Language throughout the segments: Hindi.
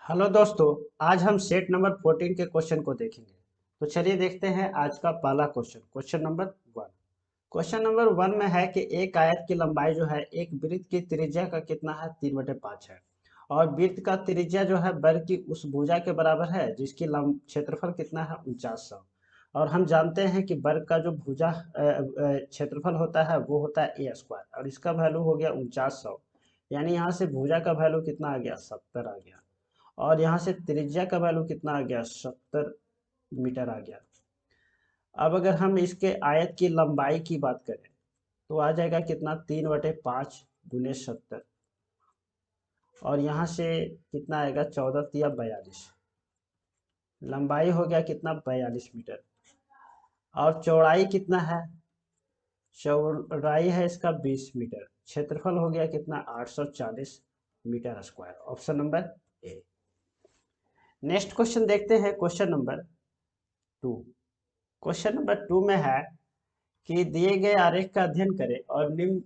हेलो दोस्तों। आज हम सेट नंबर 14 के क्वेश्चन को देखेंगे। तो चलिए देखते हैं आज का पहला question. Question number 1। Question number 1 में है कि एक आयत की लंबाई जो है एक वृत्त की त्रिज्या का कितना है, 3/5 है। और वृत्त का त्रिज्या जो है वर्ग की उस भुजा के बराबर है जिसकी क्षेत्रफल कितना है, 4900। और हम जानते हैं कि वर्ग का जो भुजा क्षेत्रफल होता है वो होता है a² और इसका वैल्यू हो गया 4900। यानी यहाँ से भुजा का वैल्यू कितना आ गया, 70 आ गया। और यहाँ से त्रिज्या का वैल्यू कितना आ गया, 70 मीटर आ गया। अब अगर हम इसके आयत की लंबाई की बात करें तो आ जाएगा कितना, 3/5 गुने 70। और यहाँ से कितना आएगा, 14 तिया 42। लंबाई हो गया कितना, 42 मीटर। और चौड़ाई कितना है, चौड़ाई है इसका 20 मीटर। क्षेत्रफल हो गया कितना, 840 metre square. Option number A. Next question देखते हैं, क्वेश्चन नंबर 2। क्वेश्चन नंबर 2 में है कि दिए गए आरेख का अध्ययन करें और निम्न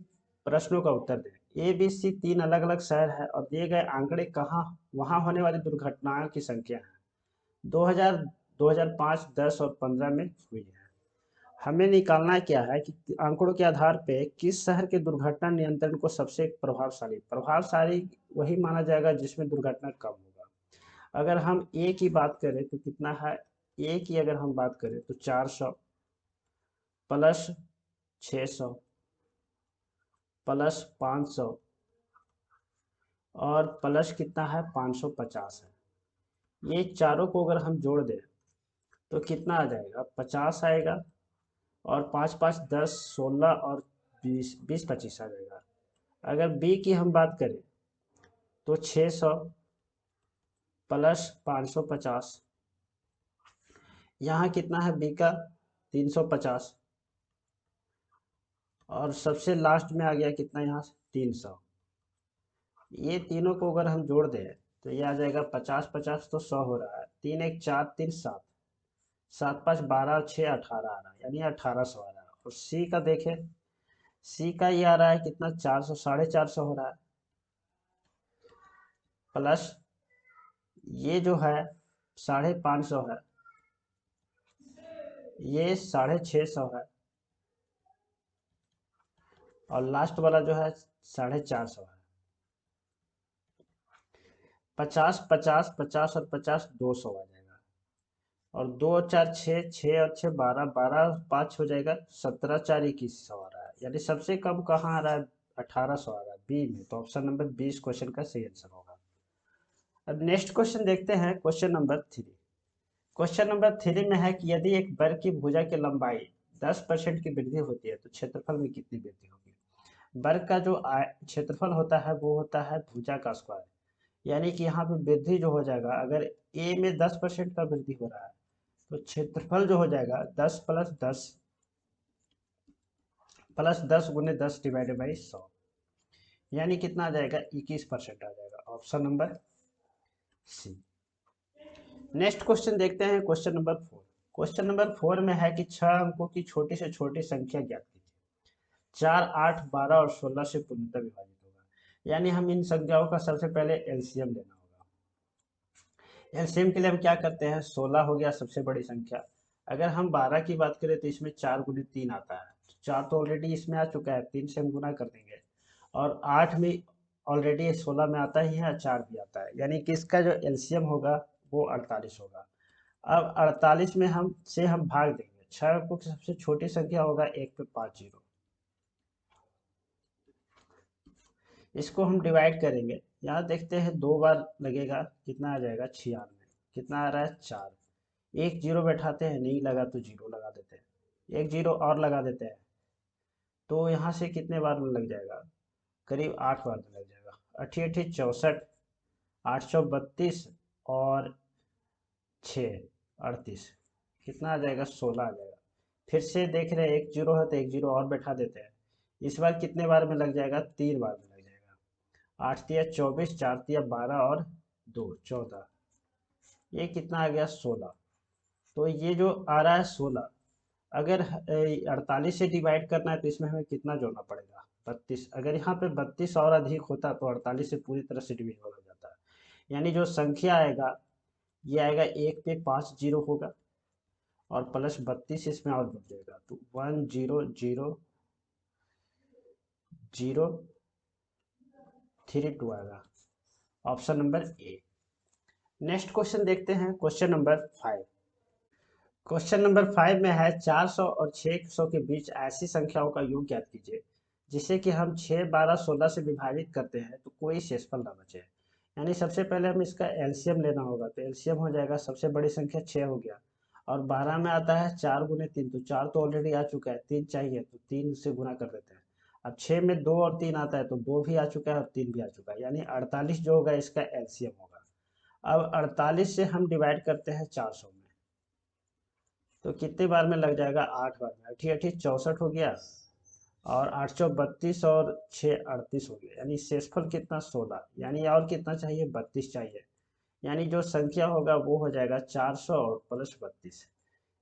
प्रश्नों का उत्तर दें। ए बी सी 3 अलग अलग शहर है और दिए गए आंकड़े कहाँ वहां होने वाली दुर्घटनाओं की संख्या है। 2000, 2005, 10 और 15 में हुई है। हमें निकालना क्या है कि आंकड़ों के आधार पे किस शहर के दुर्घटना नियंत्रण को सबसे प्रभावशाली प्रभावशाली वही माना जाएगा जिसमें दुर्घटना कम होगा। अगर हम ए की बात करें तो कितना है, ए की अगर हम बात करें तो 400 प्लस 600 प्लस 500 और प्लस कितना है, 550 है। ये चारों को अगर हम जोड़ दें तो कितना आ जाएगा, 50 आएगा। और 5 5 10 16 और 20 20 25 आ जाएगा। अगर बी की हम बात करें तो 600 प्लस 550, यहाँ कितना है बी का, 350। और सबसे लास्ट में आ गया कितना, यहाँ 300। ये तीनों को अगर हम जोड़ दें तो ये आ जाएगा 50 50 तो 100 हो रहा है। 3 1 4 3 7, 7 5 12 और 6 18 आ रहा है, यानी 1800 आ रहा है। और सी का देखें, सी का ये आ रहा है कितना, 400 450 हो रहा है। प्लस ये जो है 550 है, ये 650 है। और लास्ट वाला जो है 450 है। 50 50 50 और 50 200 आ जाएगा। और 2 और 4 6, 6 और 6 12, 12 और 5 हो जाएगा 17, 4 2100 आ रहा है। यानी सबसे कम कहाँ आ रहा है, 1800 आ रहा है बी में। तो ऑप्शन नंबर 20 क्वेश्चन का सही आंसर होगा। अब नेक्स्ट क्वेश्चन देखते हैं, क्वेश्चन नंबर 3। क्वेश्चन नंबर 3 में है कि यदि एक वर्ग की भुजा की लंबाई 10% की वृद्धि होती है तो क्षेत्रफल में कितनी वृद्धि होगी। वर्ग का जो क्षेत्रफल होता है वो होता है भुजा का स्क्वायर। यानी कि यहाँ पे वृद्धि जो हो जाएगा, अगर ए में 10% का वृद्धि हो रहा है तो क्षेत्रफल जो हो जाएगा 10 प्लस 10 गुने 10 डिवाइडेड बाई 100। यानी कितना आ जाएगा, 21% आ जाएगा। Option number C. Next question देखते हैं, क्वेश्चन नंबर 4। क्वेश्चन नंबर 4 में है कि 6 अंकों की छोटी से छोटी संख्या ज्ञात कीजिए। 4 8 12 और 16 से पूर्णतः विभाजित होगा। यानी हम इन संख्याओं का सबसे पहले एलसीएम लेना होगा। एलसीएम के लिए हम क्या करते हैं, 16 हो गया सबसे बड़ी संख्या। अगर हम 12 की बात करें तो इसमें 4 गुने 3 आता है, 4 तो ऑलरेडी इसमें आ चुका है, 3 से हम गुना कर देंगे। और 8 में ऑलरेडी 16 में आता ही है, 4 भी आता है। यानी कि इसका जो एलसीएम होगा वो 48 होगा। अब 48 में हम भाग देंगे, 6 अंकों की सबसे छोटी संख्या होगा 1 पे 5 जीरो। इसको हम डिवाइड करेंगे, यहाँ देखते हैं 2 बार लगेगा, कितना आ जाएगा 96। कितना आ रहा है, 4। एक जीरो बैठाते हैं, नहीं लगा तो जीरो लगा देते हैं, एक जीरो और लगा देते हैं। तो यहाँ से कितने बार में लग जाएगा, करीब 8 बार में लग जाएगा। 8 8 64, 832 और 6 38, कितना आ जाएगा, 16 आ जाएगा। फिर से देख रहे हैं एक जीरो है तो एक जीरो और बैठा देते हैं। इस बार कितने बार में लग जाएगा, 3 बार में लग जाएगा। 8 तिया 24, 4 तिया 12 और 2 14, ये कितना आ गया, 16। तो ये जो आ रहा है 16, अगर 48 से डिवाइड करना है तो इसमें हमें कितना जोड़ना पड़ेगा, 32। अगर यहाँ पे 32 और अधिक होता तो 48 से पूरी तरह से डिविजिबल हो जाता है। यानी जो संख्या आएगा ये आएगा 1 पे 5 जीरो होगा और प्लस 32 इसमें और जुड़ जाएगा, तो 1 0 0 0 3 2 आएगा, option number A. Next question देखते हैं, क्वेश्चन नंबर 5। क्वेश्चन नंबर 5 में है 400 और 600 के बीच ऐसी संख्याओं का योग ज्ञात कीजिए जिसे कि हम 6, 12, 16 से विभाजित करते हैं तो कोई शेषफल ना बचे। यानी सबसे पहले हम इसका एलसीएम लेना होगा, तो एलसीएम हो जाएगा, सबसे बड़ी संख्या 6 हो गया और 12 में आता है 4 गुने 3, तो 4 तो ऑलरेडी आ चुका है, 3 चाहिए तो 3 से गुना कर देते हैं। अब 6 में 2 और 3 आता है तो 2 भी आ चुका है और 3 भी आ चुका है, यानी 48 जो होगा इसका एलसीएम होगा। अब 48 से हम डिवाइड करते हैं 400 में, तो कितने बार में लग जाएगा, 8 बार में, 8 8 64 हो गया और 8 32 और 6 38 हो गया, यानी शेषफल कितना, 16, यानी और कितना चाहिए, 32 चाहिए। यानी जो संख्या होगा वो हो जाएगा 400 और प्लस 32,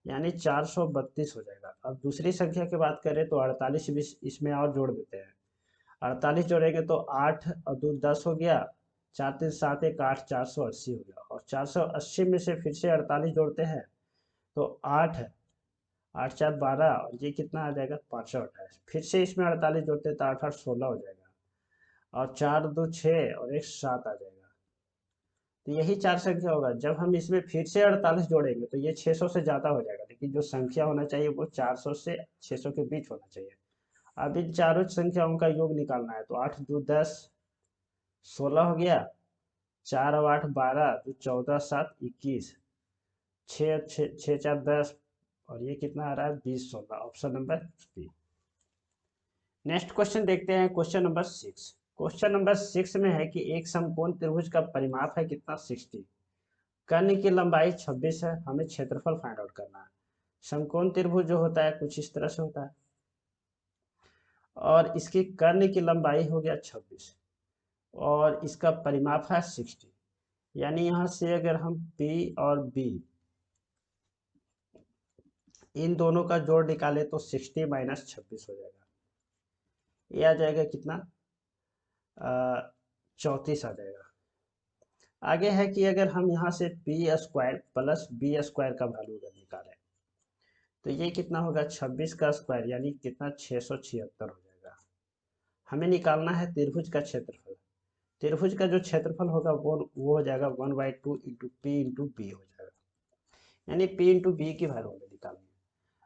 यानी 432 हो जाएगा। अब दूसरी संख्या की बात करें तो 48 भी इसमें और जोड़ देते हैं, 48 जोड़ेंगे तो 8 और 2 10 हो गया, 4 3 7 1 8, 480 हो गया और 480 में से फिर से 48 जोड़ते हैं तो 8 है, 8 4 12 और ये कितना आ जाएगा, 528, फिर से इसमें 48 जोड़ते हैं तो 8 8 16 हो जाएगा और 4 2 6 और 1 7 आ जाएगा। तो यही चार संख्या होगा। जब हम इसमें फिर से 48 जोड़ेंगे तो ये 600 से ज़्यादा हो जाएगा, लेकिन जो संख्या होना चाहिए वो 400 से 600 के बीच होना चाहिए। अब इन चारों संख्याओं का योग निकालना है, तो 8 2 10 16 हो गया, 4 और 8 12, तो 14 7 21, 6 6 4 10 और ये कितना आ रहा है, 20 16, option number B. Next question देखते हैं, क्वेश्चन नंबर 6। क्वेश्चन नंबर 6 में है कि एक समकोण त्रिभुज का परिमाप है कितना, 60, कर्ण की लंबाई 26 है, हमें क्षेत्रफल फाइंड आउट करना है। समकोण त्रिभुज जो होता है कुछ इस तरह से होता है और इसकी कर्ण की लंबाई हो गया 26 और इसका परिमाप है 60, यानी यहाँ से अगर हम P और B इन दोनों का जोड़ निकाले तो 60 माइनस 26 हो जाएगा, ये आ जाएगा कितना, 34 आ जाएगा। आगे है कि अगर हम यहाँ से P square plus B square का वैल्यू निकालें तो ये कितना होगा, 26 का स्क्वायर यानी कितना, 676 हो जाएगा। हमें निकालना है त्रिभुज का क्षेत्रफल। त्रिभुज का जो क्षेत्रफल होगा वो हो जाएगा 1/2 इंटू पी इंटू बी हो जाएगा, यानी पी इंटू बी की वैल्यू हमें निकालनी है।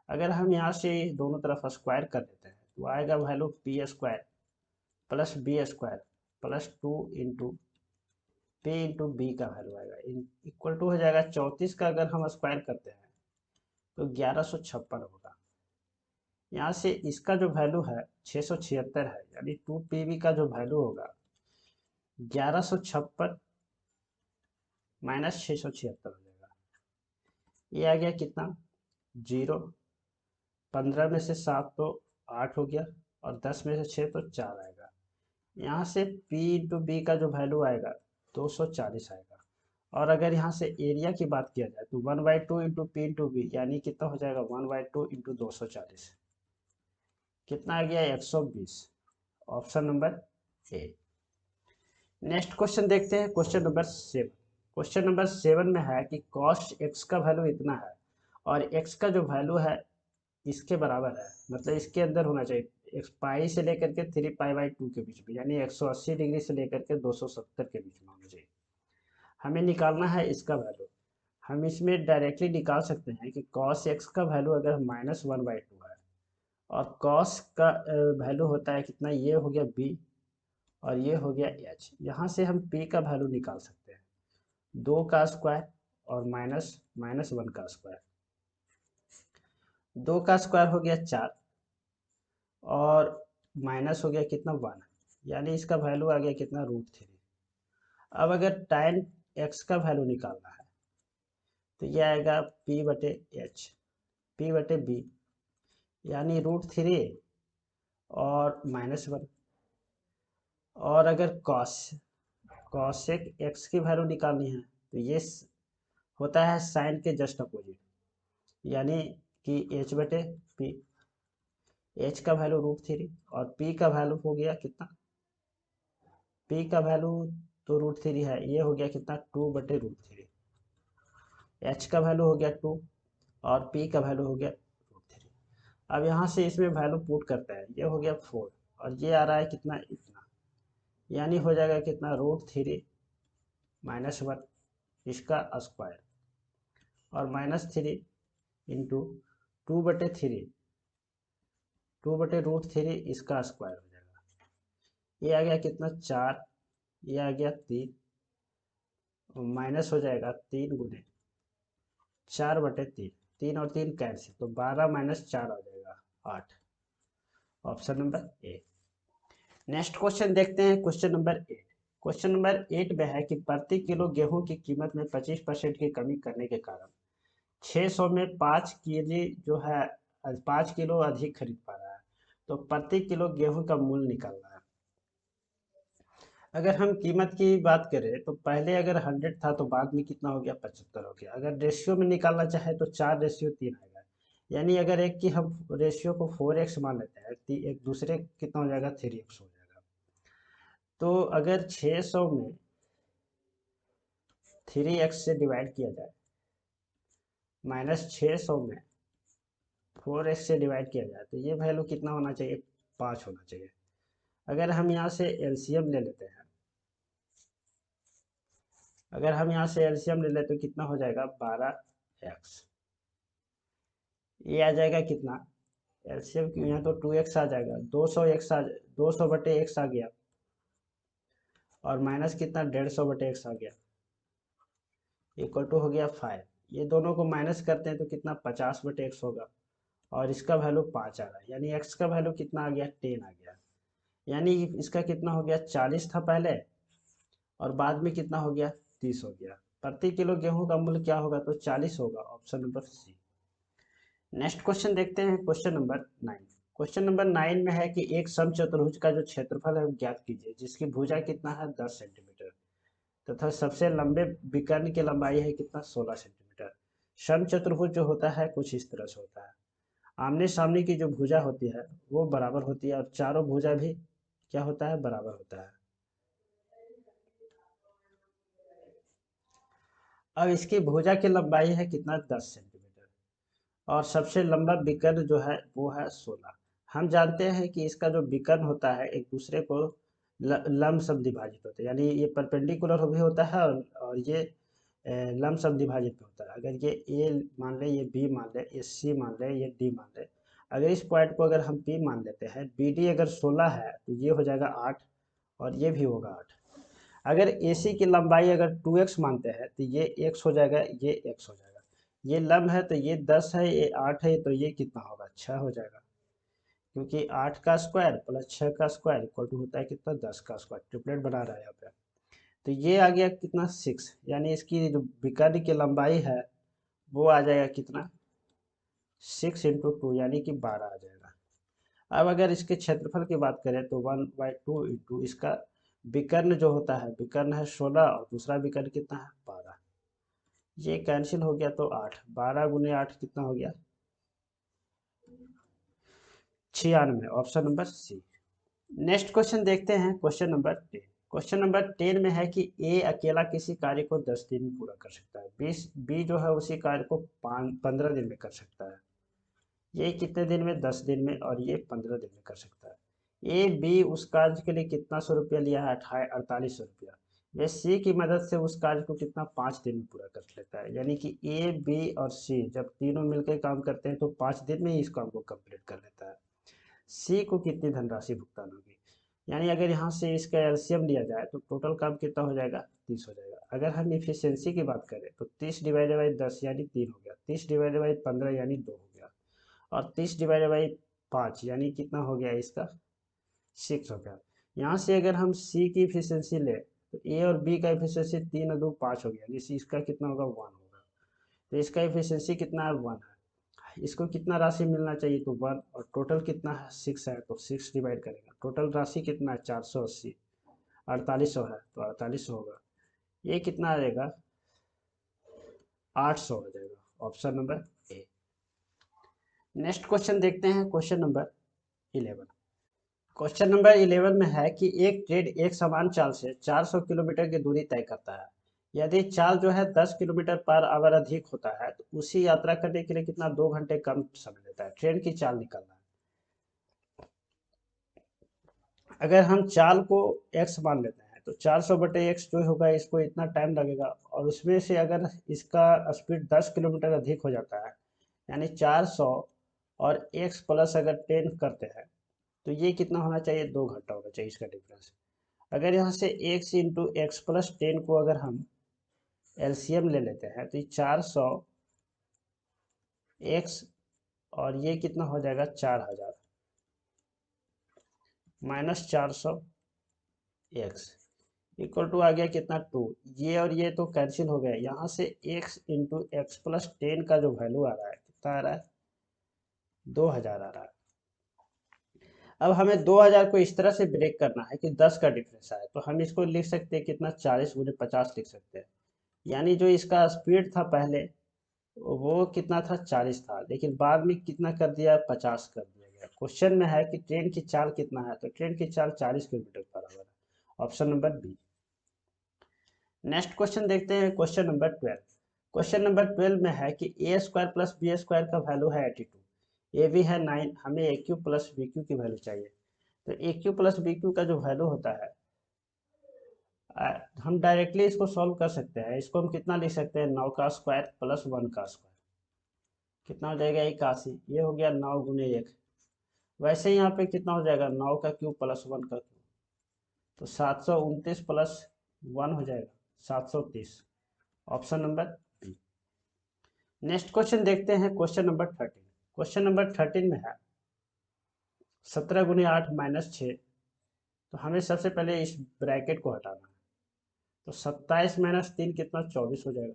अगर हम यहाँ से दोनों तरफ स्क्वायर कर देते हैं तो आएगा value P square plus B square plus 2 into P into B का वैल्यू आएगा, इक्वल टू हो जाएगा 34 का अगर हम स्क्वायर करते हैं तो 1156 होगा। यहाँ से इसका जो वैल्यू है 676 है, यानी 2 पीवी का जो वैल्यू होगा 1156 माइनस 676 हो जाएगा, ये आ गया कितना, 0, 15 में से 7 तो 8 हो गया और 10 में से 6 तो 4 आएगा। यहाँ से P इंटू बी का जो वैल्यू आएगा 240 आएगा। और अगर यहाँ से एरिया की बात किया जाए तो 1/2 इंटू पी इंटू बी यानी कितना हो जाएगा, 1/2 इंटू 240, कितना आ गया, 120, option number A. Next question देखते हैं, क्वेश्चन नंबर 7। क्वेश्चन नंबर 7 में है कि cos x का वैल्यू इतना है और x का जो वैल्यू है इसके बराबर है, मतलब इसके अंदर होना चाहिए, एक्स पाई से लेकर के 3π/2 के बीच में, यानी 180 डिग्री से लेकर के 270 के बीच में होना चाहिए। हमें निकालना है इसका वैल्यू। हम इसमें डायरेक्टली निकाल सकते हैं कि cos x का वैल्यू अगर -1/2 है और cos का वैल्यू होता है कितना, ये हो गया b और ये हो गया h, यहाँ से हम p का वैल्यू निकाल सकते हैं, 2 का स्क्वायर और माइनस माइनस 1 का स्क्वायर, 2 का स्क्वायर हो गया 4 और माइनस हो गया कितना, 1, यानी इसका वैल्यू आ गया कितना, √3। अब अगर tan x का वैल्यू निकालना है तो ये आएगा p/h, p/b यानी √3 और -1। और अगर cosec x की वैल्यू निकालनी है तो ये होता है साइन के जस्ट अपोजिट, यानी कि h/p, h का वैल्यू √3 और p का वैल्यू हो गया कितना, p का वैल्यू तो √3 है, ये हो गया कितना 2/√3। एच का वैल्यू हो गया 2 और पी का वैल्यू हो गया √3। अब यहाँ से इसमें वैल्यू पुट करते हैं, ये हो गया 4 और ये आ रहा है कितना इतना, यानी हो जाएगा कितना √3 -1 इसका स्क्वायर और -3 इंटू 2/3 2/√3 इसका स्क्वायर हो जाएगा। ये आ गया कितना 4, ये आ गया 3 माइनस हो जाएगा 3 गुने 4/3, 3 और 3 कैंसिल, तो 12 - 4 आ जाएगा 8। Option number A. Next question देखते हैं, क्वेश्चन नंबर 8। क्वेश्चन नंबर 8 में है कि प्रति किलो गेहूं की कीमत में 25% की कमी करने के कारण 600 में 5 केजी जो है 5 किलो अधिक खरीद पा रहा है, तो प्रति किलो गेहूं का मूल्य निकालना है। अगर हम कीमत की बात करें तो पहले अगर 100 था तो बाद में कितना हो गया 75 हो गया। अगर रेशियो में निकालना चाहे तो 4:3 आएगा, यानी अगर एक की हम रेशियो को 4x मान लेते हैं तो एक दूसरे कितना हो जाएगा 3x हो जाएगा। तो अगर 600 में 3x से डिवाइड किया जाए -600 में 4x से डिवाइड किया जाए तो ये वैल्यू कितना होना चाहिए 5 होना चाहिए। अगर हम यहाँ से एलसीएम ले लेते हैं, अगर हम यहाँ से एलसीएम ले लेते तो कितना हो जाएगा 12x, ये आ जाएगा कितना एलसीएम की यहाँ तो 2x आ जाएगा, 200/x आ गया और माइनस कितना 150/x आ गया इक्वल टू हो गया 5। ये दोनों को माइनस करते हैं तो कितना 50/x होगा और इसका वैल्यू 5 आ रहा है, यानी x का वैल्यू कितना आ गया 10 आ गया। यानी इसका कितना हो गया 40 था पहले और बाद में कितना हो गया 30 हो गया। प्रति किलो गेहूं का मूल्य क्या होगा तो 40 होगा। Option number C. Next question देखते हैं, क्वेश्चन नंबर 9। क्वेश्चन नंबर 9 में है कि एक समचतुर्भुज का जो क्षेत्रफल है वो ज्ञात कीजिए, जिसकी भुजा कितना है 10 सेंटीमीटर तथा सबसे लंबे विकर्ण की लंबाई है कितना 16 सेंटीमीटर। समचतुर्भुज जो होता है कुछ इस तरह से होता है, आमने सामने की जो भुजा होती है वो बराबर होती है और चारों भुजा भी क्या होता है बराबर होता है। अब इसकी भुजा की लंबाई है कितना 10 सेंटीमीटर और सबसे लंबा विकर्ण जो है वो है 16। हम जानते हैं कि इसका जो विकर्ण होता है एक दूसरे को लंब समद्विभाजित होते हैं, यानी ये परपेंडिकुलर भी होता है और ये लंब समद्विभाजित भी होता है। अगर ये ए मान ले, ये बी मान ले, ये सी मान ले, ये डी मान ले, अगर इस पॉइंट को अगर हम पी मान लेते हैं, बी डी अगर 16 है तो ये हो जाएगा 8 और ये भी होगा 8। अगर AC की लंबाई अगर 2x मानते हैं तो ये x हो जाएगा, ये x हो जाएगा। ये लंब है तो ये 10 है, ये 8 है, तो ये कितना होगा 6 हो जाएगा, क्योंकि 8 का स्क्वायर प्लस 6 का स्क्वायर इक्वल टू होता है कितना 10 का स्क्वायर। ट्रिपलेट बना रहा है यहाँ पे, तो ये आ गया कितना 6, यानी इसकी जो विकर्ण की लंबाई है वो आ जाएगा कितना 6 × 2 यानी कि 12 आ जाएगा। अब अगर इसके क्षेत्रफल की बात करें तो 1/2 इंटू इसका विकर्ण जो होता है, विकर्ण है 16 और दूसरा विकर्ण कितना है 12, ये कैंसिल हो गया तो 8, 12 × 8 कितना हो गया 96। Option number C. Next question देखते हैं, क्वेश्चन नंबर 10। क्वेश्चन नंबर 10 में है कि ए अकेला किसी कार्य को 10 दिन में पूरा कर सकता है, बी जो है उसी कार्य को 15 दिन में कर सकता है। ये कितने दिन में 10 दिन में और ये 15 दिन में कर सकता है। ए बी उस कार्य के लिए कितना 100 रुपया लिया है 4800 रुपया, वे सी की मदद से उस कार्य को कितना 5 दिन में पूरा कर लेता है। यानी कि ए बी और सी जब तीनों मिलकर काम करते हैं तो 5 दिन में ही इस काम को कंप्लीट कर लेता है। सी को कितनी धनराशि भुगतान होगी, यानी अगर यहाँ से इसका एलसीएम लिया जाए तो टोटल काम कितना हो जाएगा 30 हो जाएगा। अगर हम इफिशियंसी की बात करें तो 30/10 यानी 3 हो गया, 30/15 यानी 2 हो गया और 30/5 यानी कितना हो गया इसका 6 हो गया। यहाँ से अगर हम सी की इफिशियंसी ले तो ए और बी का इफिशियंसी 3 और 2 5 हो गया, जिससे इसका कितना होगा 1 होगा, तो इसका इफिशियंसी कितना है 1 है। इसको कितना राशि मिलना चाहिए तो 1 और टोटल कितना है 6 है तो 6 डिवाइड करेगा, टोटल राशि कितना है 480, 4800 है तो 4800 होगा, ये कितना आ जाएगा 800 आ जाएगा। Option number A. Next question देखते हैं, क्वेश्चन नंबर 11। क्वेश्चन नंबर 11 में है कि एक ट्रेन एक समान चाल से 400 किलोमीटर की दूरी तय करता है। यदि चाल जो है 10 किलोमीटर पर आवर अधिक होता है तो उसी यात्रा करने के लिए कितना 2 घंटे कम समय लेता है। ट्रेन की चाल निकालना है। अगर हम चाल को x मान लेते हैं तो 400/x जो होगा इसको इतना टाइम लगेगा, और उसमें से अगर इसका स्पीड 10 किलोमीटर अधिक हो जाता है यानी 400 और x प्लस अगर 10 करते हैं तो ये कितना होना चाहिए, 2 घंटा होना चाहिए इसका डिफरेंस। अगर यहाँ से x इंटू एक्स प्लस 10 को अगर हम एलसीएम ले लेते हैं तो ये 400 x और ये कितना हो जाएगा 4000 माइनस 400 x इक्वल टू आ गया कितना 2। ये और ये तो कैंसिल हो गया। यहाँ से x इंटू एक्स प्लस 10 का जो वैल्यू आ रहा है कितना आ रहा है, 2000 आ रहा है। अब हमें 2000 को इस तरह से ब्रेक करना है कि 10 का डिफरेंस आए, तो हम इसको लिख सकते हैं कितना, 40 × 50 लिख सकते हैं। यानी जो इसका स्पीड था पहले वो कितना था, 40 था, लेकिन बाद में कितना कर दिया, 50 कर दिया गया। क्वेश्चन में है कि ट्रेन की चाल कितना है, तो ट्रेन की चाल 40 किलोमीटर पर आवर है। Option number B. Next question देखते हैं, क्वेश्चन नंबर 12। क्वेश्चन नंबर 12 में है कि a² प्लस b² का वैल्यू है 82, ए बी है 9, हमें ए क्यू प्लस बी क्यू की वैल्यू चाहिए। तो ए क्यू प्लस बी क्यू का जो वैल्यू होता है हम डायरेक्टली इसको सॉल्व कर सकते हैं। इसको हम कितना लिख सकते हैं, 9 का स्क्वायर प्लस 1 का स्क्वायर, कितना हो जाएगा 81। ये हो गया 9 गुने 1। वैसे ही यहाँ पे कितना हो जाएगा, 9 का क्यूब प्लस 1 का क्यूब, तो 729 प्लस 1 हो जाएगा 730। Option number B. Next question देखते हैं, क्वेश्चन नंबर 13। क्वेश्चन नंबर 13 में है 17 गुने 8 माइनस 6। तो हमें सबसे पहले इस ब्रैकेट को हटाना है। तो 27 माइनस 3 कितना, 24 हो जाएगा,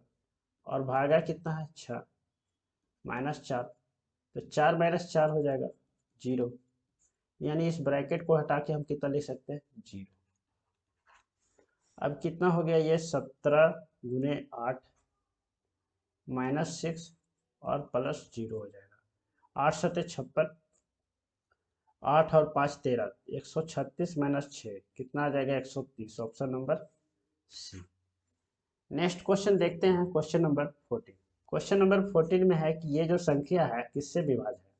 और भागा कितना है 6 माइनस 4। तो 4 माइनस 4 हो जाएगा 0। यानी इस ब्रैकेट को हटा के हम कितना लिख सकते हैं, 0। अब कितना हो गया, ये 17 गुने 8 माइनस 6 और प्लस 0 हो जाएगा। 8 सत्ते 56, 8 और 5 13, 136 माइनस 6 कितना आ जाएगा, 130। Option number C. Next question देखते हैं, क्वेश्चन नंबर 14। क्वेश्चन नंबर 14 में है कि ये जो संख्या है किससे विभाज्य है।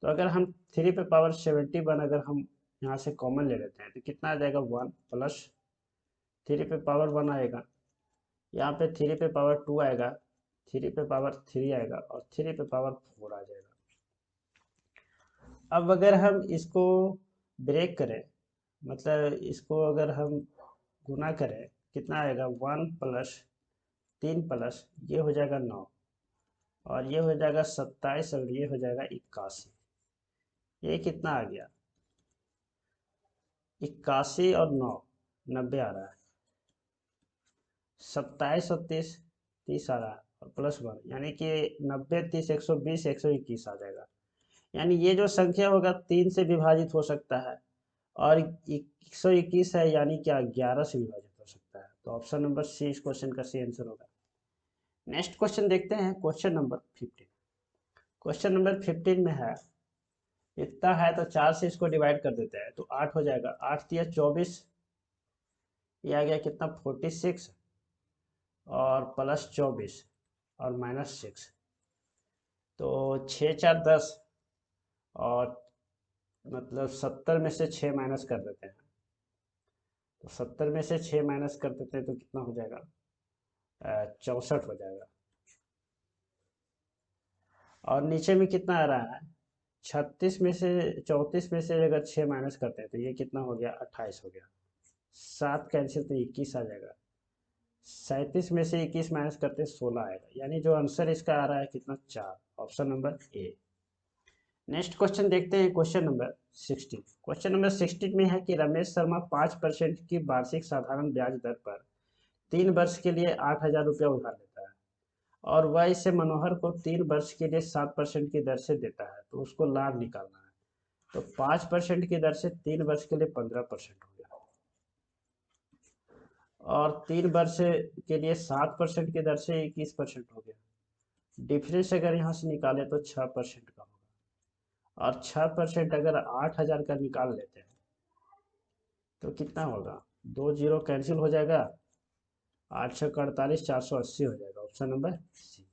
तो अगर हम 3 पे पावर 71 अगर हम यहाँ से कॉमन ले लेते हैं तो कितना आ जाएगा, 1 प्लस 3 पे पावर 1 आएगा, यहाँ पे 3 पे पावर 2 आएगा, 3 पे पावर 3 आएगा और 3 पे पावर 4 आ जाएगा। अब अगर हम इसको ब्रेक करें, मतलब इसको अगर हम गुना करें, कितना आएगा, 1 प्लस 3 प्लस ये हो जाएगा 9 और ये हो जाएगा 27 और ये हो जाएगा 81। ये कितना आ गया, 81 और 9 90 आ रहा है, 27 और 30 30 आ रहा है और प्लस 1 यानी कि 90 30 120 121 आ जाएगा। यानी ये जो संख्या होगा 3 से विभाजित हो सकता है और 121 है यानी क्या 11 से विभाजित हो सकता है। तो ऑप्शन नंबर सी इस क्वेश्चन का सी आंसर होगा। नेक्स्ट क्वेश्चन देखते हैं, क्वेश्चन नंबर 15। क्वेश्चन नंबर 15 में है इतना है तो 4 से इसको डिवाइड कर देते हैं तो 8 हो जाएगा, 8 दिया 24, ये आ गया कितना 46 और प्लस 24 और माइनस 6। तो 6 4 10 और मतलब 70 में से 6 माइनस कर देते हैं। तो 70 में से 6 माइनस कर देते हैं तो कितना हो जाएगा, 64 हो जाएगा। और नीचे में कितना आ रहा है, 36 में से 34 में से अगर 6 माइनस करते हैं तो ये कितना हो गया, 28 हो गया। 7 कैंसिल तो 21 आ जाएगा। 37 में से 21 माइनस करते 16 आएगा। यानी जो आंसर इसका आ रहा है कितना, 4। Option number A. Next question देखते हैं, क्वेश्चन नंबर 16। क्वेश्चन नंबर 16 में है कि रमेश शर्मा 5% की वार्षिक साधारण ब्याज दर पर 3 वर्ष के लिए 8,000 रुपया उधार लेता है और वह इसे मनोहर को 3 वर्ष के लिए 7% की दर से देता है, तो उसको लाभ निकालना है। तो 5% की दर से 3 वर्ष के लिए 15% हो गया और 3 वर्ष के लिए 7% की दर से 21% हो गया। डिफरेंस अगर यहाँ से निकाले तो 6% का होगा और 6% अगर 8,000 का निकाल लेते हैं तो कितना होगा, 2 जीरो कैंसिल हो जाएगा, 8 छः 48, 480 हो जाएगा, option number C.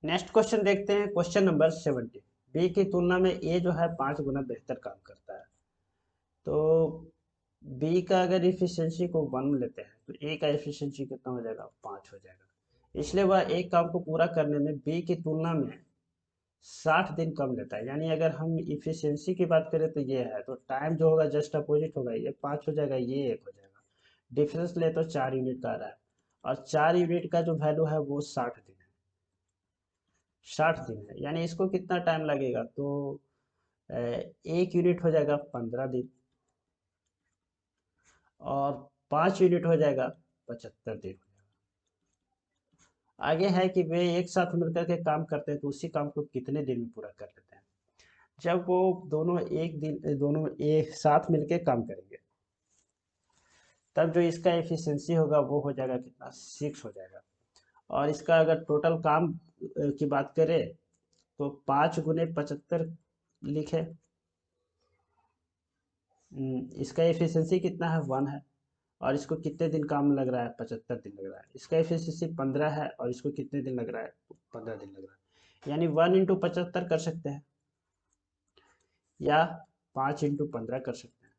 Next question देखते हैं, क्वेश्चन नंबर 70। बी की तुलना में ए जो है 5 गुना बेहतर काम करता है। तो बी का अगर इफिशियंसी को 1 लेते हैं तो ए का इफिशियंसी कितना हो जाएगा, 5 हो जाएगा। इसलिए वह एक काम को पूरा करने में बी की तुलना में 60 दिन कम लेता है। यानी अगर हम इफिशियंसी की बात करें तो ये है, तो टाइम जो होगा जस्ट अपोजिट होगा, ये 5 हो जाएगा, ये 1 हो जाएगा। डिफरेंस ले तो 4 यूनिट का आ रहा है, और 4 यूनिट का जो वैल्यू है वो 60 दिन है। 60 दिन है, यानी इसको कितना टाइम लगेगा, तो 1 यूनिट हो जाएगा 15 दिन, और 5 यूनिट हो जाएगा 75 दिन। आगे है कि वे एक साथ मिलकर के काम करते हैं तो उसी काम को कितने दिन में पूरा कर लेते हैं। जब वो दोनों एक साथ मिलकर काम करेंगे तब जो इसका एफिशिएंसी होगा वो हो जाएगा कितना, 6 हो जाएगा। और इसका अगर टोटल काम की बात करें तो 5 गुने 75 लिखे, इसका एफिशिएंसी कितना है, 1 है। और इसको कितने दिन काम लग रहा है, 75 दिन लग रहा है। इसका एफिशिएंसी 15 है और इसको कितने दिन लग रहा है, 15 दिन लग रहा है। यानी 1 इंटू 75 कर सकते हैं या 5 इंटू 15 कर सकते हैं।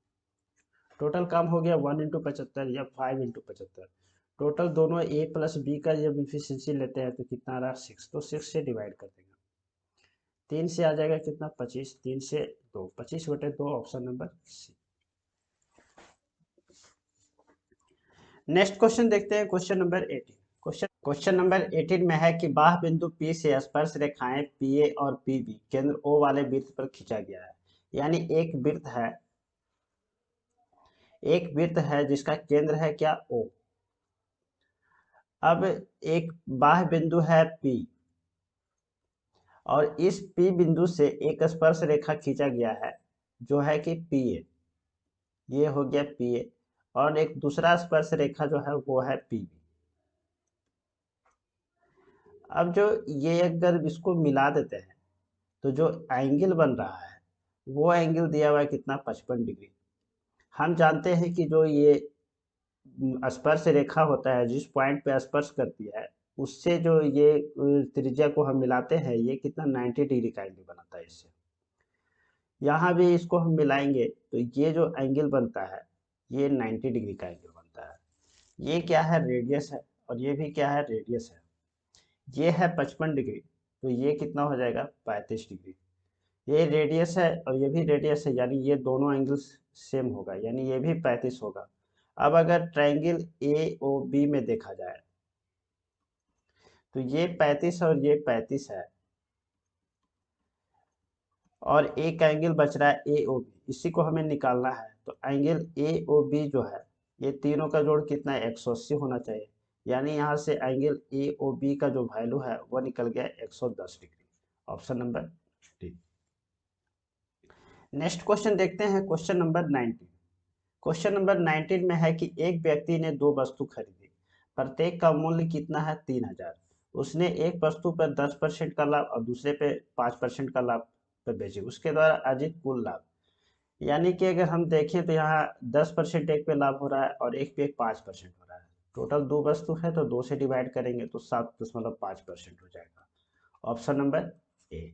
टोटल काम हो गया 1 इंटू 75 या 5 इंटू 75। टोटल दोनों ए प्लस बी का जब इफिशियंसी लेते हैं तो कितना आ रहा है, 6। तो 6 से डिवाइड कर देंगे, 3 से आ जाएगा कितना, 25, 3 से 2, 25/2, option number C. Next question देखते हैं, क्वेश्चन नंबर 18। क्वेश्चन नंबर 18 में है कि बाह्य बिंदु P से स्पर्श रेखाएं PA और PB केंद्र O वाले वृत्त पर खींचा गया है। यानी एक वृत्त है जिसका केंद्र है क्या, O। अब एक बाह्य बिंदु है P और इस P बिंदु से एक स्पर्श रेखा खींचा गया है जो है कि PA, ये हो गया PA, और एक दूसरा स्पर्श रेखा जो है वो है PB। अब जो ये अगर इसको मिला देते हैं तो जो एंगल बन रहा है वो एंगल दिया हुआ है कितना, 55 डिग्री। हम जानते हैं कि जो ये स्पर्श रेखा होता है जिस पॉइंट पे स्पर्श करती है उससे जो ये त्रिज्या को हम मिलाते हैं, ये कितना 90 डिग्री का एंगल बनाता है। इससे यहाँ भी इसको हम मिलाएंगे तो ये जो एंगल बनता है ये 90 डिग्री का एंगल बनता है। ये क्या है, रेडियस है, और ये भी क्या है, रेडियस है। ये है 55 डिग्री, तो ये कितना हो जाएगा, 35 डिग्री। ये रेडियस है और ये भी रेडियस है, यानी ये दोनों एंगल्स सेम होगा, यानी ये भी 35 होगा। अब अगर ट्रायंगल AOB में देखा जाए तो ये 35 और ये 35 है, और एक एंगल बच रहा है AOB, इसी को हमें निकालना है। तो एंगल AOB जो है ये तीनों का जोड़ कितना है, 180 होना चाहिए। यानी यहाँ से एंगल AOB का जो वैल्यू है वो निकल गया 110 degree, option number D. Next question देखते हैं, क्वेश्चन नंबर 19। क्वेश्चन नंबर 19 में है कि एक व्यक्ति ने 2 वस्तु खरीदी, प्रत्येक का मूल्य कितना है, 3000। उसने एक वस्तु पर 10% का लाभ और दूसरे पे 5% का लाभ पर बेची, उसके द्वारा अर्जित कुल लाभ। यानी कि अगर हम देखें तो यहाँ 10% एक पे लाभ हो रहा है और एक पे 5% हो रहा है। टोटल 2 वस्तु है तो 2 से डिवाइड करेंगे तो 7.5% हो जाएगा, option number A.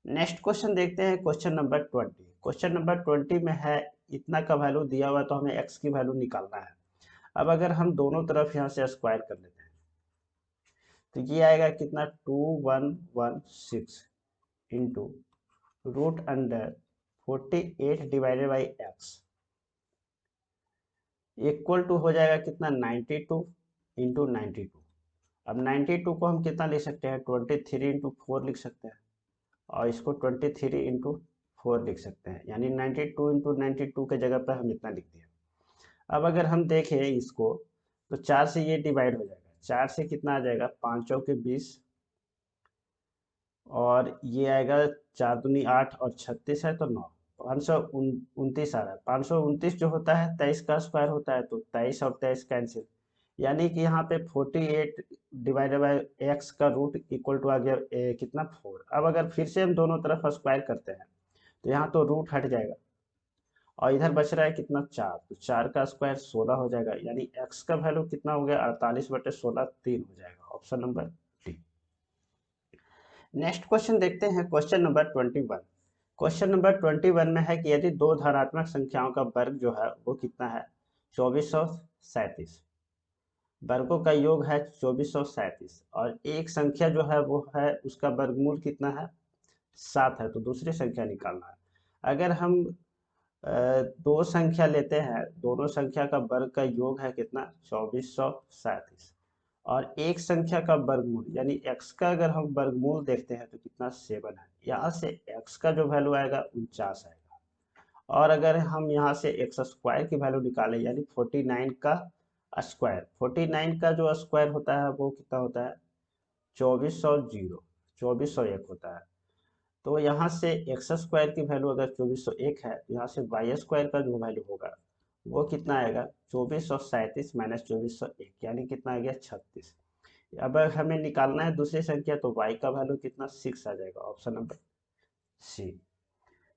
Next question देखते हैं, क्वेश्चन नंबर 20। क्वेश्चन नंबर 20 में है इतना का वैल्यू दिया हुआ है तो हमें एक्स की वैल्यू निकालना है। अब अगर हम दोनों तरफ यहाँ से स्क्वायर कर लेते हैं तो ये आएगा कितना, 2116 into √48 divided by X equal to हो जाएगा कितना, 92 इंटू 92। अब 92 को हम कितना लिख सकते हैं, 23 इंटू 4 लिख सकते हैं, और इसको 23 इंटू 4 लिख सकते हैं, यानी 92 इंटू 92 के जगह पर हम इतना लिख दिया। अब अगर हम देखें इसको तो 4 से ये डिवाइड हो जाएगा, 4 से कितना आ जाएगा, 5 चौके 20, और ये आएगा 4 दूनी 8 और 36 है तो 9, 529 आ रहा है। 529 जो होता है 23 का स्क्वायर होता है, तो 23 और 23 कैंसिल, यानी कि यहाँ पे 48 डिवाइडेड बाई एक्स का रूट इक्वल टू आ गया कितना, 4। अब अगर फिर से हम दोनों तरफ स्क्वायर करते हैं तो यहाँ तो रूट हट जाएगा और इधर बच रहा है कितना 4, तो 4 का स्क्वायर 16 हो जाएगा, यानी x का वैल्यू कितना हो गया 48/16 3 हो जाएगा, option number D. Next question देखते हैं, क्वेश्चन नंबर 21। क्वेश्चन नंबर 21 में है कि यदि दो धनात्मक संख्याओं का वर्ग जो है वो कितना है 2437, वर्गों का योग है 2437, और एक संख्या जो है वो है उसका वर्गमूल कितना है 7 है, तो दूसरी संख्या निकालना है। अगर हम दो संख्या लेते हैं, दोनों संख्या का वर्ग का योग है कितना 2437, और एक संख्या का वर्गमूल यानी x का अगर हम वर्गमूल देखते हैं तो कितना 7 है, यहाँ से x का जो वैल्यू आएगा 49 आएगा। और अगर हम यहाँ से एक्स स्क्वायर की वैल्यू निकालें यानी 49 का स्क्वायर, 49 का जो स्क्वायर होता है वो कितना होता है 2401 होता है। तो यहाँ से एक्स स्क्वायर की वैल्यू अगर 2401 है, तो यहाँ से वाई स्क्वायर का जो वैल्यू होगा वो कितना आएगा 2437 माइनस 2401, यानी कितना आ गया 36। अब अगर हमें निकालना है दूसरी संख्या तो y का वैल्यू कितना 6 आ जाएगा, option number C.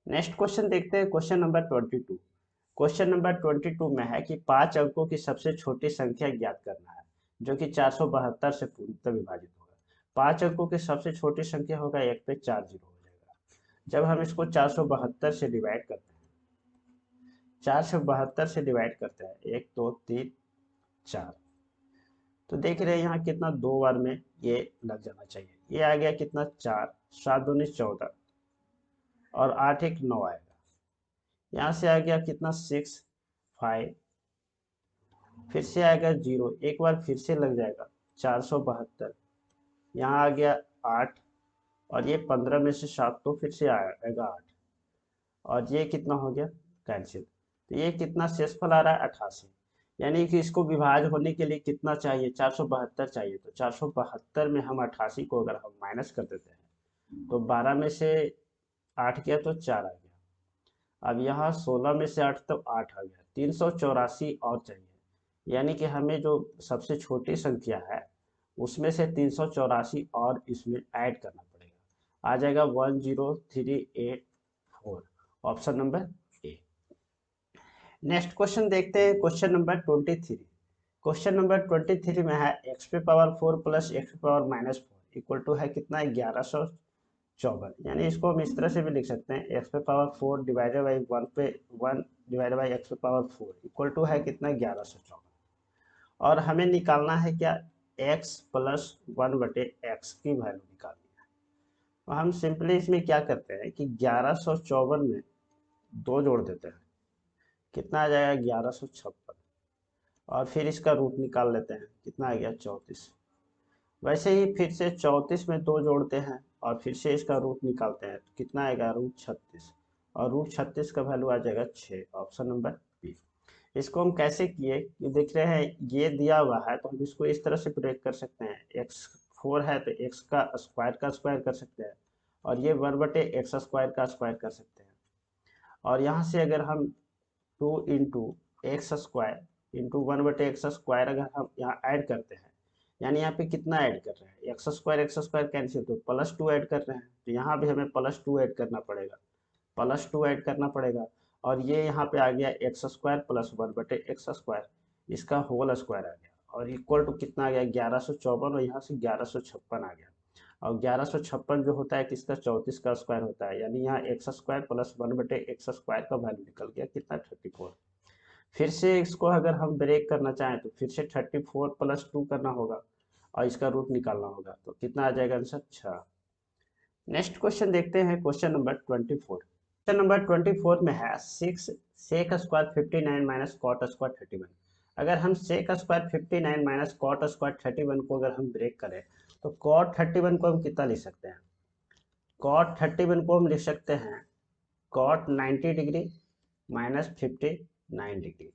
Next question देखते हैं, क्वेश्चन नंबर 22। क्वेश्चन नंबर 22 में है कि 5 अंकों की सबसे छोटी संख्या ज्ञात करना है जो कि 472 से पूर्णतः विभाजित होगा। 5 अंकों की सबसे छोटी संख्या होगा, एक पे 4 जीरो हो जाएगा। जब हम इसको 472 से डिवाइड करते हैं, 472 से डिवाइड करते हैं 1 2 3 4, तो देख रहे हैं यहाँ कितना 2 बार में ये लग जाना चाहिए। ये आ गया कितना 4, 7 दूनी 14, और 8 1 9 आएगा। यहाँ से आ गया कितना 6 5, फिर से आएगा 0, एक बार फिर से लग जाएगा 472, यहाँ आ गया 8, और ये 15 में से 7 तो फिर से आएगा 8, और ये कितना हो गया कैंसिल। तो ये कितना शेषफल आ रहा है 88, यानी कि इसको विभाज्य होने के लिए कितना चाहिए 472 चाहिए। तो 472 में हम 88 को अगर हम माइनस कर देते हैं तो 12 में से 8 गया तो 4 आ गया। अब यहाँ 16 में से 8 तो 8 आ गया, 384 और चाहिए, यानी कि हमें जो सबसे छोटी संख्या है उसमें से 384 और इसमें ऐड करना पड़ेगा, आ जाएगा 10384, option number A. Next question देखते हैं, क्वेश्चन नंबर 23। क्वेश्चन नंबर 23 में है एक्स पे पावर 4 प्लस एक्स पे पावर माइनस 4 इक्वल टू है कितना 1154, यानी इसको हम इस तरह से भी लिख सकते हैं एक्स पे power 4 divided by 1 divided by x पे पावर 4 इक्वल टू है कितना 1154, और हमें निकालना है क्या x प्लस 1/x की वैल्यू निकालनी है। तो हम सिंपली इसमें क्या करते हैं कि 1154 में 2 जोड़ देते हैं, कितना आ जाएगा 1156, और फिर इसका रूट निकाल लेते हैं, कितना आ गया 34। वैसे ही फिर से 34 में 2 जोड़ते हैं और फिर से इसका रूट निकालते हैं, तो कितना आएगा रूट 36, और रूट 36 का वैल्यू आ जाएगा 6, ऑप्शन नंबर बी। इसको हम कैसे किए, ये देख रहे हैं ये दिया हुआ है तो हम इसको इस तरह से ब्रेक कर सकते हैं, x4 है तो x का स्क्वायर कर सकते हैं, और ये 1/x स्क्वायर का स्क्वायर कर सकते हैं। और यहाँ से अगर हम 2 into x square into 1/x square अगर हम यहाँ ऐड करते हैं, यानी यहाँ पे कितना ऐड कर रहे हैं एक्स स्क्वायर कैंसिल, तो +2 ऐड कर रहे हैं, तो यहाँ भी हमें +2 ऐड करना पड़ेगा, +2 ऐड करना पड़ेगा। और ये यहाँ पे आ गया x square plus 1/x square, इसका होल स्क्वायर आ गया, और इक्वल टू कितना आ गया 1154, और यहाँ से 1156 आ गया। और 1156 जो होता है किसका 34 का स्क्वायर होता है, यानी यहाँ x square plus 1/x square का वैल्यू निकल गया कितना 34। फिर से इसको अगर हम ब्रेक करना चाहें तो फिर से 34 + 2 करना होगा और इसका रूट निकालना होगा, तो कितना आ जाएगा आंसर 6। नेक्स्ट क्वेश्चन देखते हैं, क्वेश्चन नंबर 24। क्वेश्चन नंबर 24 में है 6 sec square 59 minus cot square 31। अगर हम sec square 59 minus cot square 31 को अगर हम ब्रेक करें तो कॉट 31 को हम कितना लिख सकते हैं, कॉट 31 को हम लिख सकते हैं कॉट 90 डिग्री माइनस 59 डिग्री।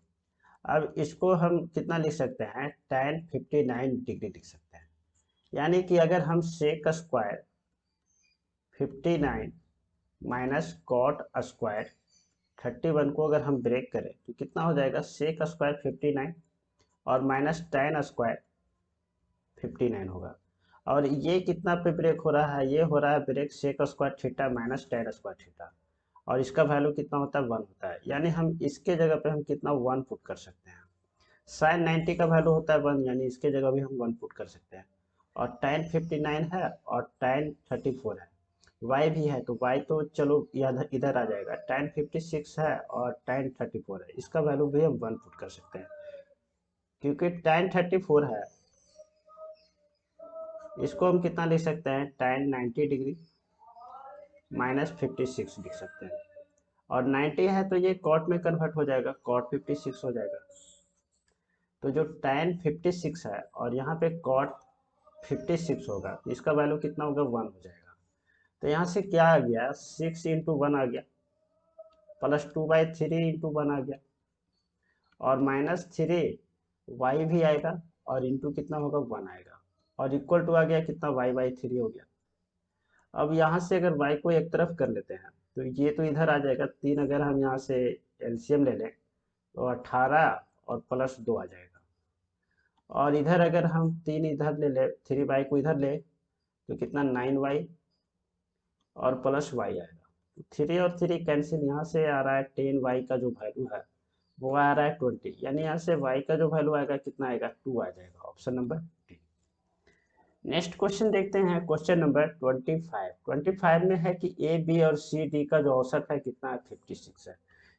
अब इसको हम कितना लिख सकते हैं tan 59 डिग्री लिख सकते हैं, यानी कि अगर हम sec square 59 minus cot square 31 को अगर हम ब्रेक करें तो कितना हो जाएगा सेक स्क्वायर 59 और माइनस tan स्क्वायर 59 होगा। और ये कितना पे ब्रेक हो रहा है, ये हो रहा है break sec square theta minus tan square theta, और इसका वैल्यू कितना होता है 1 होता है, यानी हम इसके जगह पे हम कितना 1 पुट कर सकते हैं। साइन 90 का वैल्यू होता है 1, यानी इसके जगह भी हम 1 पुट कर सकते हैं। और tan 59 है और tan 34 है, y भी है तो y तो चलो इधर इधर आ जाएगा। tan 56 है और tan 34 है, इसका वैल्यू भी हम 1 पुट कर सकते हैं। क्योंकि tan 34 है, इसको हम कितना लिख सकते हैं, tan 90 डिग्री माइनस 56 लिख सकते हैं। और 90 है तो ये कॉट में कन्वर्ट हो जाएगा, cot 56 हो जाएगा। तो जो tan 56 है और यहाँ पे cot 56 होगा, तो इसका वैल्यू कितना होगा 1 हो जाएगा। तो यहाँ से क्या आ गया, 6 इंटू 1 आ गया, प्लस 2/3 इंटू 1 आ गया, और माइनस 3 वाई भी आएगा, और इंटू कितना होगा 1 आएगा, और इक्वल टू आ गया कितना y/3 हो गया। अब यहाँ से अगर y को एक तरफ कर लेते हैं तो ये तो इधर आ जाएगा 3, अगर हम यहाँ से एलसीएम ले लें तो 18 और प्लस 2 आ जाएगा। और इधर अगर हम 3 इधर ले ले, 3y को इधर ले तो कितना 9y और प्लस y आएगा। तो 3 और 3 कैंसिल, यहाँ से आ रहा है 10y का जो वैल्यू है वो आ रहा है 20, यानी यहाँ से y का जो वैल्यू आएगा कितना आएगा 2 आ जाएगा, option number D. Next question देखते हैं, क्वेश्चन नंबर 25 में है कि ए बी और सी डी का जो औसत है कितना है 56 है।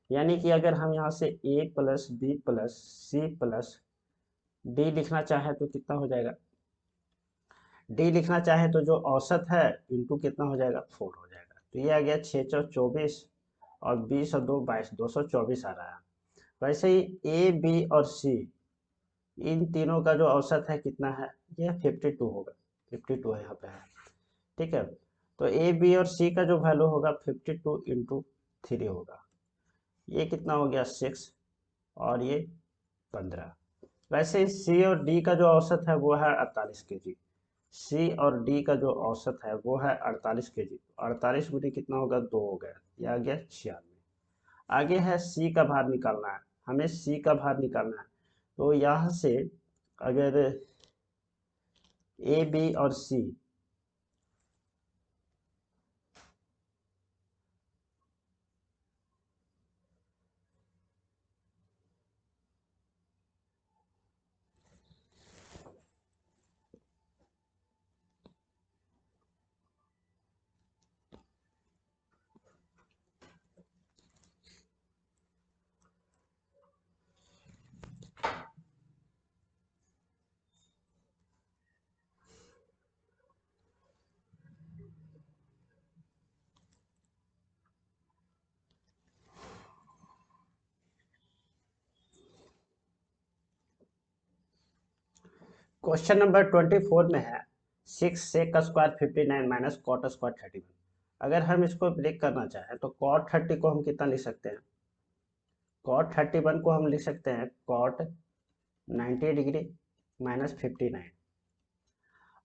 यानी कि अगर हम यहाँ से A plus B plus C plus D लिखना चाहे तो कितना हो जाएगा, डी लिखना चाहे तो जो औसत है इंटू कितना हो जाएगा 4 हो जाएगा। तो ये आ गया 6 × 24 और 20 और 2 22, 224 आ रहा है। वैसे ही ए बी और सी, इन तीनों का जो औसत है कितना है, ये 52 होगा, 52 है यहाँ पे है, ठीक है। तो ए बी और सी का जो वैल्यू होगा 52 इंटू 3 होगा, ये कितना हो गया 6 और ये 15। वैसे ही सी और डी का जो औसत है वो है 48 kg, सी और डी का जो औसत है वो है 48 kg, 48 गुनी कितना होगा 2 हो गया, ये आ गया 96। आगे है सी का भार निकालना है, हमें सी का भार निकालना है। तो यहाँ से अगर ए बी और सी, क्वेश्चन नंबर 24 में है 6 sec square 59 minus cot square 31। अगर हम इसको ब्रेक करना चाहें तो कॉट 30 को हम कितना लिख सकते हैं, कॉट 31 को हम लिख सकते हैं कॉट 90 डिग्री माइनस 59।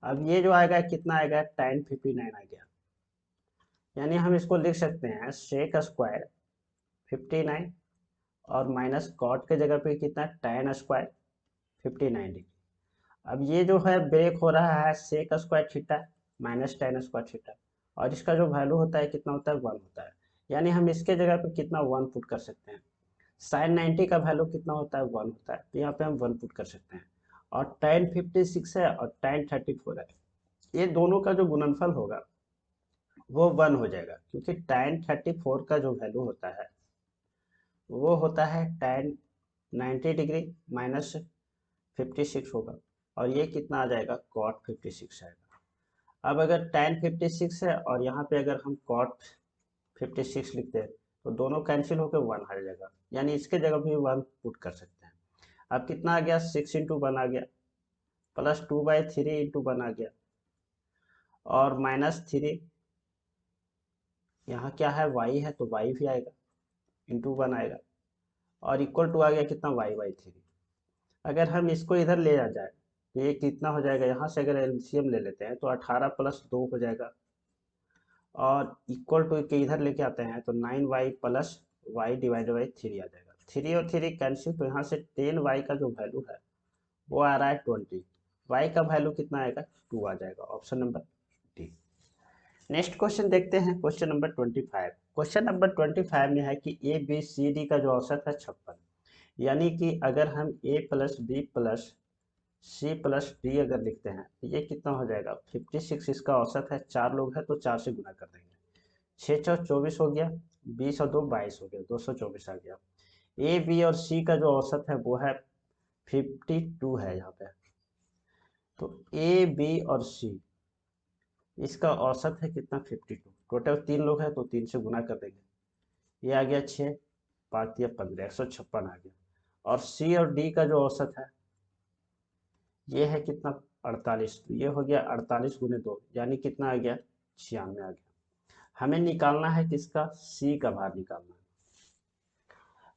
अब ये जो आएगा कितना आएगा tan 59 आ गया, यानी हम इसको लिख सकते हैं सेक स्क्वायर 59 और माइनस कॉट के जगह पे कितना tan स्क्वायर 59 डिग्री। अब ये जो है ब्रेक हो रहा है sec square theta minus tan square theta, और इसका जो वैल्यू होता है कितना होता है 1 होता है, यानी हम इसके जगह पे कितना 1 पुट कर सकते हैं। साइन 90 का वैल्यू कितना होता है 1 होता है, तो यहाँ पे हम 1 पुट कर सकते हैं। और tan 56 है और tan 34 है, ये दोनों का जो गुणनफल होगा वो 1 हो जाएगा, क्योंकि tan 34 का जो वैल्यू होता है वो होता है tan 90 डिग्री माइनस 56 होगा, और ये कितना आ जाएगा cot 56 आएगा। अब अगर tan 56 है और यहाँ पे अगर हम cot 56 लिखते हैं तो दोनों कैंसिल होकर 1 आ जाएगा, यानी इसके जगह भी 1 पुट कर सकते हैं। अब कितना आ गया 6 इंटू 1 आ गया, प्लस 2/3 इंटू 1 आ गया, और माइनस 3, यहाँ क्या है y है तो y भी आएगा, इंटू 1 आएगा, और इक्वल टू आ गया कितना y/3। अगर हम इसको इधर ले आ जाए तो ये कितना हो जाएगा, यहाँ से अगर एलसीएम ले लेते हैं तो 18 प्लस 2 हो जाएगा, और इक्वल टू के इधर लेके आते हैं तो 9y plus y divided by 3 आ जाएगा। 3 और 3 कैंसिल, तो यहाँ से 10y का जो वैल्यू है वो आ रहा है 20, y का वैल्यू कितना आएगा 2 आ जाएगा, option number D. Next question देखते हैं, क्वेश्चन नंबर 25। क्वेश्चन नंबर 25 में है कि ए बी सी डी का जो औसत है 56, यानी कि अगर हम A plus B plus C plus D अगर लिखते हैं तो ये कितना हो जाएगा 56, इसका औसत है, 4 लोग हैं तो 4 से गुना कर देंगे, 6 चौ 24 हो गया, 20 और 2 22 हो गया, 224 आ गया। ए बी और सी का जो औसत है वो है 52 है यहाँ पे। तो ए बी और सी इसका औसत है कितना 52, टोटल 3 लोग हैं तो 3 से गुना कर देंगे, ये आ गया 6, 5 या 15, 156 आ गया। और सी और डी का जो औसत है ये है कितना 48, तो ये हो गया 48 गुने 2, यानी कितना आ गया 96 आ गया। हमें निकालना है किसका, सी का भार निकालना है।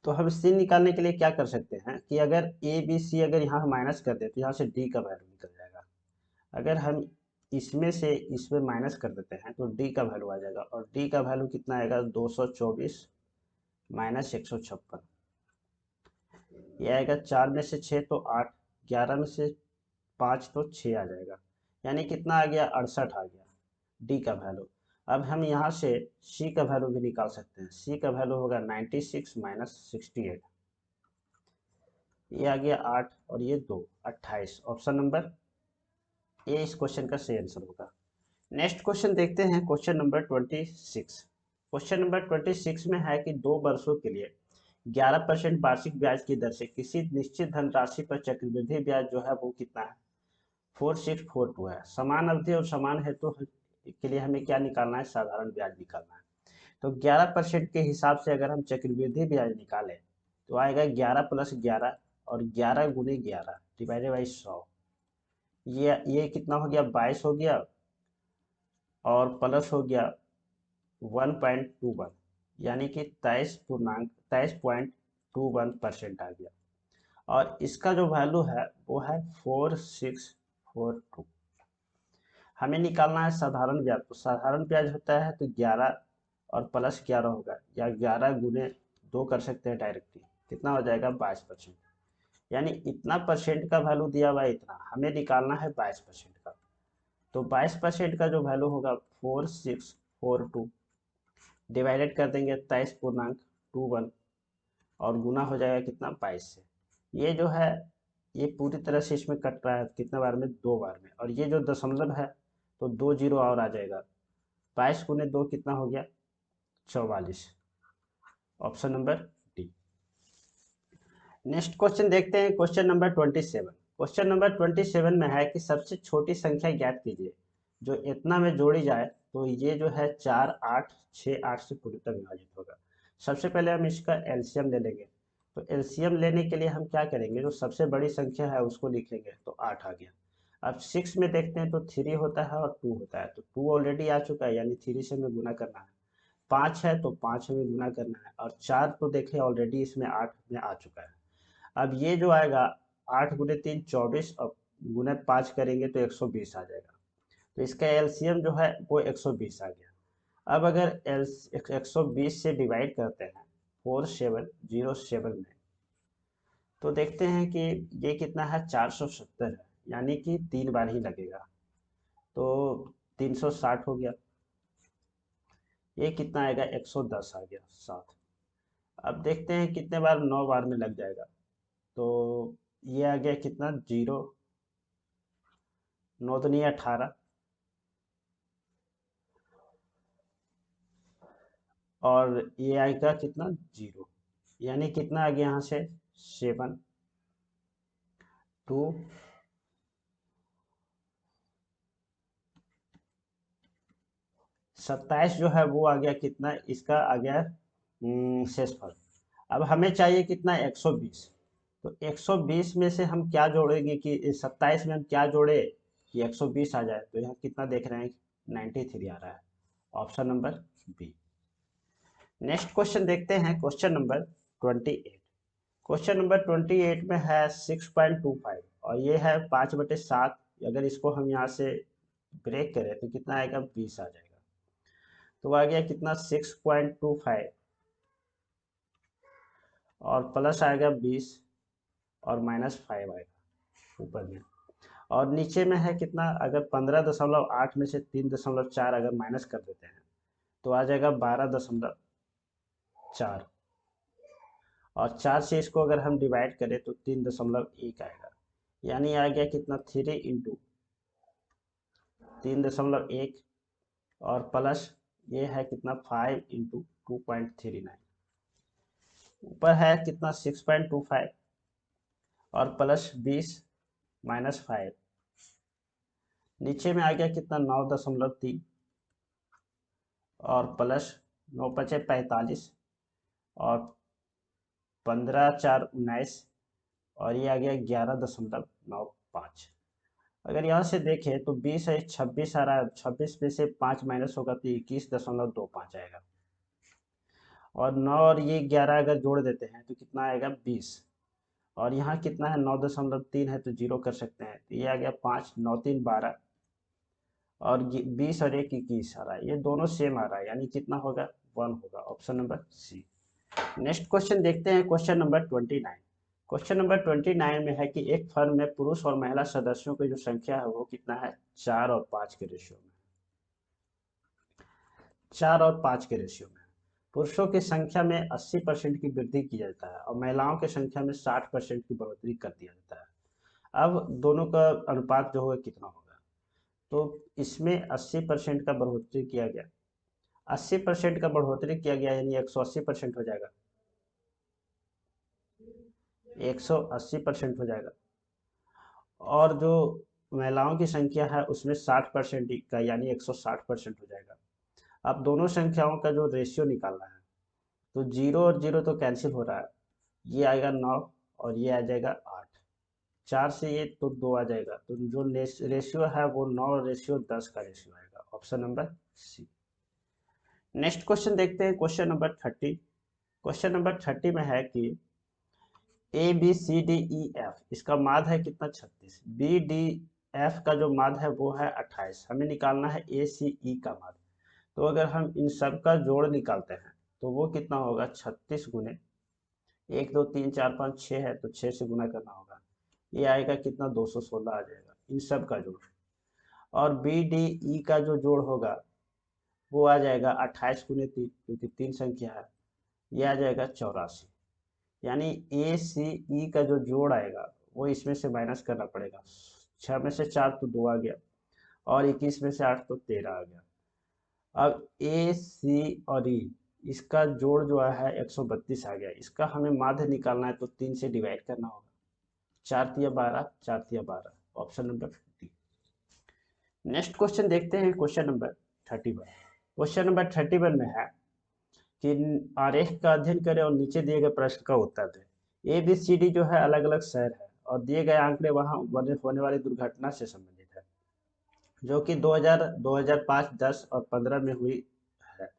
तो हम सी निकालने के लिए क्या कर सकते हैं कि अगर ए बी सी अगर यहाँ माइनस कर दे तो यहाँ से डी का वैल्यू निकल जाएगा। अगर हम इसमें से इसमें माइनस कर देते हैं तो डी का वैल्यू आ जाएगा, और डी का वैल्यू कितना आएगा 224 माइनस 156, ये आएगा 4 में से 6 तो 8, 11 में से 5 तो 6 आ जाएगा, यानी कितना आ गया 68 आ गया डी का वैल्यू। अब हम यहाँ से सी का वैल्यू भी निकाल सकते हैं, सी का वैल्यू होगा 96 माइनस 68, ये आ गया 8 और ये 2, 28। ऑप्शन नंबर ए इस क्वेश्चन का सही आंसर होगा। नेक्स्ट क्वेश्चन देखते हैं, क्वेश्चन नंबर 26। क्वेश्चन नंबर 26 में है कि 2 वर्षों के लिए 11% वार्षिक ब्याज की दर से किसी निश्चित धनराशि पर चक्रवृद्धि ब्याज जो है वो कितना है, 4642 है। समान अवधि और समान हेतु के लिए हमें क्या निकालना है, साधारण ब्याज निकालना है। तो 11% के हिसाब से अगर हम चक्रवृद्धि ब्याज निकालें तो आएगा 11 प्लस 11 और 11 गुने 11 डिवाइडेड बाई 100, ये कितना हो गया 22 हो गया, और प्लस हो गया 1.21, यानी कि 23.21% आ गया। और इसका जो वैल्यू है वो है 4642। हमें निकालना है साधारण ब्याज, तो साधारण ब्याज होता है तो 11 और प्लस 11 होगा, या 11 गुने 2 कर सकते हैं डायरेक्टली, कितना हो जाएगा 22%, यानी इतना परसेंट का वैल्यू दिया हुआ है इतना, हमें निकालना है 22% का। तो 22% का जो वैल्यू होगा 4642 डिवाइडेड कर देंगे 23.21 और गुना हो जाएगा कितना 22 से। ये जो है ये पूरी तरह से इसमें कट रहा है कितने बार में, 2 बार में, और ये जो दशमलव है तो 2 जीरो और आ जाएगा, 22 गुने 2 कितना हो गया 44। Option number D. Next question देखते हैं, क्वेश्चन नंबर 27। क्वेश्चन नंबर 27 में है कि सबसे छोटी संख्या ज्ञात कीजिए जो इतना में जोड़ी जाए तो ये जो है 4 8 6 8 से पूर्णतः विभाजित होगा। सबसे पहले हम इसका एलसीएम ले लेंगे, तो एलसीएम लेने के लिए हम क्या करेंगे, जो सबसे बड़ी संख्या है उसको लिखेंगे, तो 8 आ गया। अब 6 में देखते हैं तो 3 होता है और 2 होता है, तो 2 ऑलरेडी आ चुका है, यानी 3 से हमें गुना करना है। 5 है तो 5 हमें गुना करना है, और 4 तो देखें ऑलरेडी इसमें 8 में आ चुका है। अब ये जो आएगा 8 गुने 3 24 और गुने 5 करेंगे तो 120 आ जाएगा, तो इसका एलसीएम जो है वो 120 आ गया। अब अगर 120 से डिवाइड करते हैं 4707 में, तो देखते हैं कि ये कितना है 470 है, यानी कि 3 बार ही लगेगा, तो 360 हो गया। ये कितना आएगा 110 आ गया 7। अब देखते हैं कितने बार, 9 बार में लग जाएगा, तो ये आ गया कितना 0, 9 दूनी 18, और ये आएगा कितना 0, यानी कितना आ गया यहाँ से 7 2 27 जो है वो आ गया कितना, इसका आ गया शेषफल। अब हमें चाहिए कितना 120, तो 120 में से हम क्या जोड़ेंगे कि 27 में हम क्या जोड़े कि 120 आ जाए, तो यहाँ कितना देख रहे हैं 93 आ रहा है। Option number B. Next question देखते हैं, क्वेश्चन नंबर 28। क्वेश्चन नंबर 28 में है 6.25 और ये है 5/7, अगर इसको हम यहाँ से ब्रेक करें तो कितना आएगा 20 आ जाएगा, तो आ गया कितना 6.25 और प्लस आएगा 20 और -5 आएगा ऊपर में, और नीचे में है कितना, अगर 15.8 में से 3.4 अगर माइनस कर देते हैं तो आ जाएगा 12.8 4, और 4 से इसको अगर हम डिवाइड करें तो 3.1 आएगा, यानी आ गया कितना 3 इंटू 3.1, और प्लस ये है कितना 5 इंटू 2.39, ऊपर है कितना 6.25, और प्लस 20 माइनस 5, नीचे में आ गया कितना 9.3, और प्लस 9×5 = 45, और 15×4 = 19, और ये आ गया 11.95। अगर यहाँ से देखें तो 20 है 26 आ रहा है, 26 में से 5 माइनस होगा तो 21.25 आएगा, और 9 और ये 11 अगर जोड़ देते हैं तो कितना आएगा 20, और यहाँ कितना है 9.3 है तो जीरो कर सकते हैं, तो ये आ गया 5, 9 3 12, और 20 और 1 21 आ रहा है, ये दोनों सेम आ रहा है, यानी कितना होगा 1 होगा, option number C. Next question देखते हैं, क्वेश्चन नंबर 29। क्वेश्चन नंबर 29 में है कि एक फर्म में पुरुष और महिला सदस्यों की जो संख्या है वो कितना है 4 और 5 के रेशियो में, 4 और 5 के रेशियो में। पुरुषों की संख्या में 80% की वृद्धि की जाता है और महिलाओं की संख्या में 60% की बढ़ोतरी कर दिया जाता है। अब दोनों का अनुपात जो होगा कितना होगा, तो इसमें 80% का बढ़ोतरी किया गया, 80% का बढ़ोतरी किया गया यानी 180% हो जाएगा, 180% हो जाएगा, और जो महिलाओं की संख्या है उसमें 60% का यानी 160% हो जाएगा। अब दोनों संख्याओं का जो रेशियो निकालना है, तो 0 और 0 तो कैंसिल हो रहा है, ये आएगा 9 और ये आ जाएगा 8, 4 से ये तो 2 आ जाएगा, तो जो रेशियो है वो 9:10 का रेशियो आएगा, option number C. Next question देखते हैं, क्वेश्चन नंबर 30। क्वेश्चन नंबर 30 में है कि A B C D E F, इसका माध्य है कितना 36, बी डी एफ का जो माध्य है वो है 28, हमें निकालना है ए सी ई का माध्य। तो अगर हम इन सब का जोड़ निकालते हैं तो वो कितना होगा 36 गुने 1 2 3 4 5 6 है तो 6 से गुना करना होगा, ये आएगा कितना 216 आ जाएगा इन सब का जोड़। और बी डी ई का जो जोड़ होगा वो आ जाएगा 28 गुने 3, क्योंकि 3 संख्या है, ये आ जाएगा 84, यानी ए सी ई का जो जोड़ आएगा वो इसमें से माइनस करना पड़ेगा, 6 में से 4 तो 2 आ गया, और 21 में से 8 तो 13 आ गया। अब ए सी और ई इसका जोड़ जो है 132 आ गया, इसका हमें माध्य निकालना है तो 3 से डिवाइड करना होगा, 4 तिया 12, 4 तिया 12, ऑप्शन नंबर 50। नेक्स्ट क्वेश्चन देखते हैं, क्वेश्चन नंबर 31। क्वेश्चन नंबर 31 में है कि आरेख का अध्ययन करें और नीचे दिए गए प्रश्न का उत्तर दें। ए बी सी डी जो है अलग अलग शहर है और दिए गए आंकड़े वहां होने वाली दुर्घटना से संबंधित है, जो कि 2000, 2005, 10 और 15 में हुई है।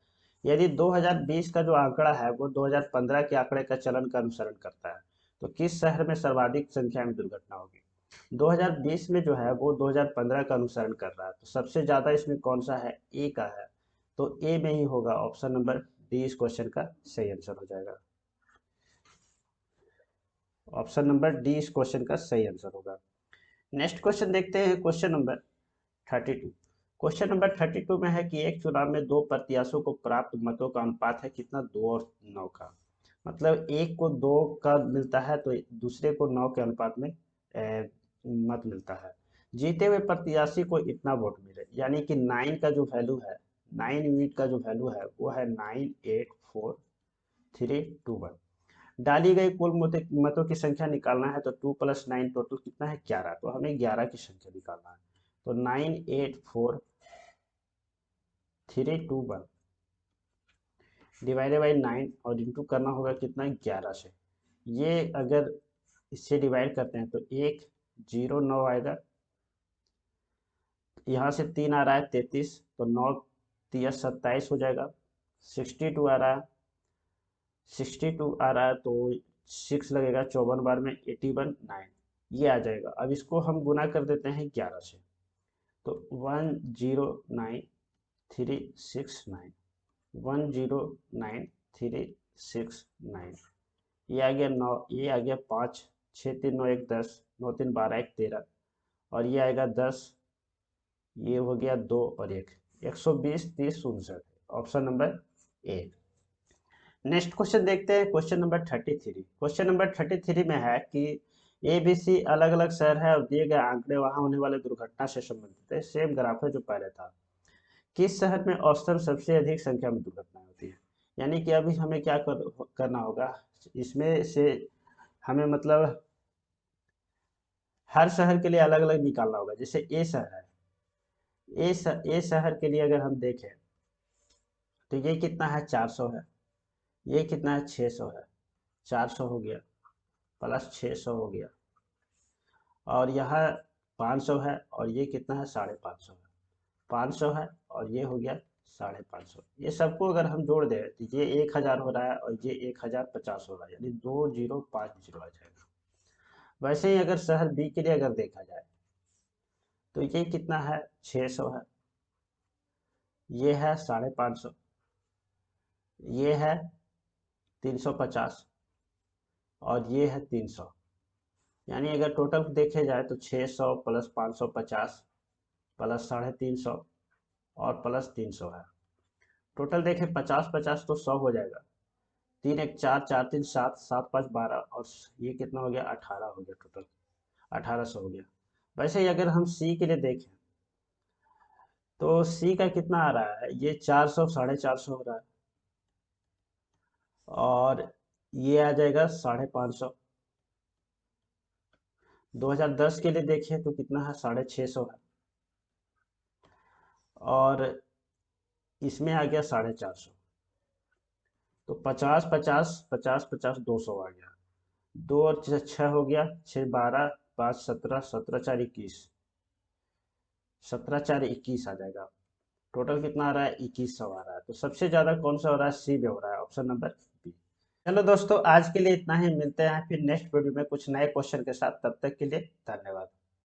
यदि 2020 का जो आंकड़ा है वो 2015 के आंकड़े का चलन का अनुसरण करता है, तो किस शहर में सर्वाधिक संख्या में दुर्घटना होगी। 2020 में जो है वो 2015 का अनुसरण कर रहा है, तो सबसे ज्यादा इसमें कौन सा है, ए का है, तो ए में ही होगा, ऑप्शन नंबर डी इस क्वेश्चन का सही आंसर हो जाएगा, ऑप्शन नंबर डी इस क्वेश्चन का सही आंसर होगा। नेक्स्ट क्वेश्चन देखते हैं, क्वेश्चन नंबर 32। क्वेश्चन नंबर 32 में है कि एक चुनाव में 2 प्रत्याशियों को प्राप्त मतों का अनुपात है कितना 2 और 9 का, मतलब एक को 2 का मिलता है तो दूसरे को 9 के अनुपात में मत मिलता है। जीते हुए प्रत्याशी को इतना वोट मिले, यानी कि 9 का जो वैल्यू है, 9 यूनिट का जो वैल्यू है वो है 984,321। डाली गई कुल मतों की संख्या निकालना है, तो 2 + 9 टोटल कितना है 11, तो हमें 11 की संख्या निकालना है, तो 984,321 डिवाइडेड बाई 9 और इंटू करना होगा कितना 11 से, ये अगर इससे डिवाइड करते हैं तो 109 आएगा, यहाँ से 3 आ रहा है 33, तो 9 तिया 27 हो जाएगा, 62 आ रहा है, 62 आ रहा है तो 6 लगेगा, 54 बार में 81 9, ये आ जाएगा। अब इसको हम गुना कर देते हैं 11 से, तो 109369, 109369, ये आ गया 9, ये आ गया 5, 6 3 9 1 10, 9 3 12 1 13, और ये आएगा 10, ये हो गया 2 और 1, 120 30 59, option number A. Next question देखते हैं, क्वेश्चन नंबर 33। क्वेश्चन नंबर 33 में है कि ए बी सी अलग अलग शहर है और दिए गए आंकड़े वहां होने वाले दुर्घटना से संबंधित है। सेम ग्राफ है जो पहले था। किस शहर में औसतन सबसे अधिक संख्या में दुर्घटनाएं होती है। यानी कि अभी हमें क्या करना होगा, इसमें से हमें मतलब हर शहर के लिए अलग अलग निकालना होगा। जैसे ए शहर है, ए शहर के लिए अगर हम देखें तो ये कितना है, 400 है। ये कितना है, 600 है। 400 हो गया प्लस 600 हो गया, और यहाँ 500 है, और ये कितना है, 550 है। 500 है और ये हो गया 550। ये सबको अगर हम जोड़ दें तो ये 1000 हो रहा है और ये 1050 हो रहा है, यानी 2050 आ जाएगा। वैसे ही अगर शहर बी के लिए अगर देखा जाए तो ये कितना है, 600 है। ये है 550, ये है 350 और ये है 300। यानी अगर टोटल देखे जाए तो 600 प्लस 550 प्लस 350 और प्लस 300 है। टोटल देखें 50-50 तो 100 हो जाएगा। 3 1 4 4 3 7 7 5 12 और ये कितना हो गया, 18 हो गया। टोटल 1800 हो गया। वैसे ही अगर हम सी के लिए देखें तो सी का कितना आ रहा है, ये 400 450 हो रहा है, और ये आ जाएगा 550। 2010 के लिए देखें तो कितना है, 650 है, और इसमें आ गया 450। तो 50 50 50 50 200 आ गया। 2 और 6 हो गया, 6 12 5 17 17 4 21, 17 4 21 आ जाएगा। टोटल कितना आ रहा है, 2100 आ रहा है। तो सबसे ज्यादा कौन सा हो रहा है, सी में हो रहा है, ऑप्शन नंबर बी। चलो दोस्तों, आज के लिए इतना ही। मिलते हैं फिर नेक्स्ट वीडियो में कुछ नए क्वेश्चन के साथ। तब तक के लिए धन्यवाद।